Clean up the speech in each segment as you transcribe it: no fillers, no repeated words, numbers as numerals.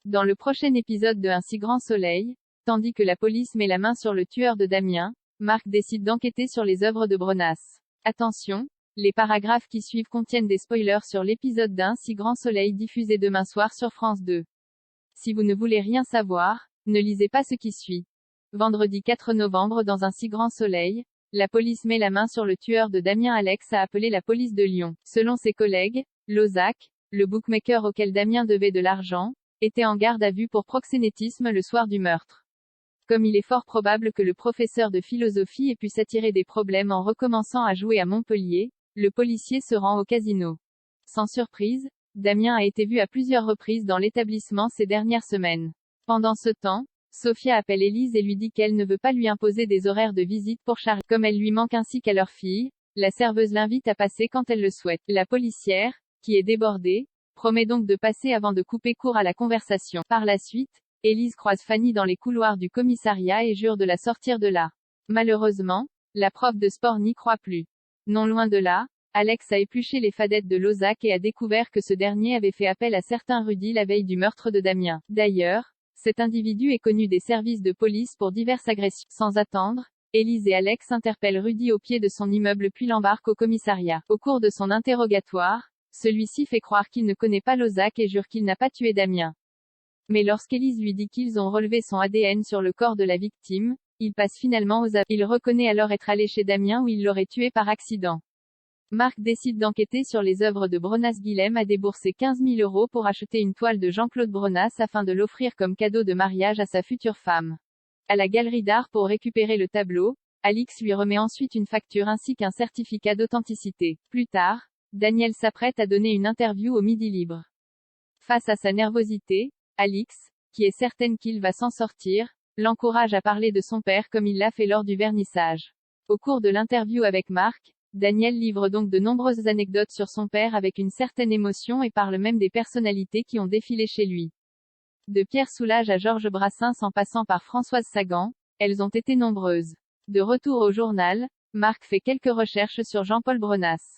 Dans le prochain épisode de Un si grand soleil, tandis que la police met la main sur le tueur de Damien, Marc décide d'enquêter sur les œuvres de Brenas. Attention, les paragraphes qui suivent contiennent des spoilers sur l'épisode d'Un si grand soleil diffusé demain soir sur France 2. Si vous ne voulez rien savoir, ne lisez pas ce qui suit. Vendredi 4 novembre dans Un si grand soleil, la police met la main sur le tueur de Damien. Alex a appelé la police de Lyon. Selon ses collègues, Lozac, le bookmaker auquel Damien devait de l'argent, était en garde à vue pour proxénétisme le soir du meurtre. Comme il est fort probable que le professeur de philosophie ait pu s'attirer des problèmes en recommençant à jouer à Montpellier, le policier se rend au casino. Sans surprise, Damien a été vu à plusieurs reprises dans l'établissement ces dernières semaines. Pendant ce temps, Sophia appelle Élise et lui dit qu'elle ne veut pas lui imposer des horaires de visite pour Charlie. Comme elle lui manque ainsi qu'à leur fille, la serveuse l'invite à passer quand elle le souhaite. La policière, qui est débordée, promet donc de passer avant de couper court à la conversation. Par la suite, Élise croise Fanny dans les couloirs du commissariat et jure de la sortir de là. Malheureusement, la prof de sport n'y croit plus. Non loin de là, Alex a épluché les fadettes de Lozac et a découvert que ce dernier avait fait appel à certain Rudy la veille du meurtre de Damien. D'ailleurs, cet individu est connu des services de police pour diverses agressions. Sans attendre, Élise et Alex interpellent Rudy au pied de son immeuble puis l'embarquent au commissariat. Au cours de son interrogatoire, celui-ci fait croire qu'il ne connaît pas Lozac et jure qu'il n'a pas tué Damien. Mais lorsqu'Élise lui dit qu'ils ont relevé son ADN sur le corps de la victime, il passe finalement aux aveux. Il reconnaît alors être allé chez Damien où il l'aurait tué par accident. Marc décide d'enquêter sur les œuvres de Brenas. Guilhem a déboursé 15 000 € pour acheter une toile de Jean-Claude Brenas afin de l'offrir comme cadeau de mariage à sa future femme. À la galerie d'art pour récupérer le tableau, Alix lui remet ensuite une facture ainsi qu'un certificat d'authenticité. Plus tard, Daniel s'apprête à donner une interview au Midi Libre. Face à sa nervosité, Alix, qui est certaine qu'il va s'en sortir, l'encourage à parler de son père comme il l'a fait lors du vernissage. Au cours de l'interview avec Marc, Daniel livre donc de nombreuses anecdotes sur son père avec une certaine émotion et parle même des personnalités qui ont défilé chez lui. De Pierre Soulages à Georges Brassens en passant par Françoise Sagan, elles ont été nombreuses. De retour au journal, Marc fait quelques recherches sur Jean-Paul Brenas.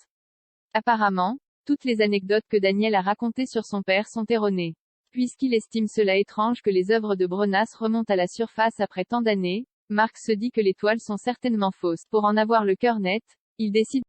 Apparemment, toutes les anecdotes que Daniel a racontées sur son père sont erronées. Puisqu'il estime cela étrange que les œuvres de Brenas remontent à la surface après tant d'années, Marc se dit que les toiles sont certainement fausses. Pour en avoir le cœur net, il décide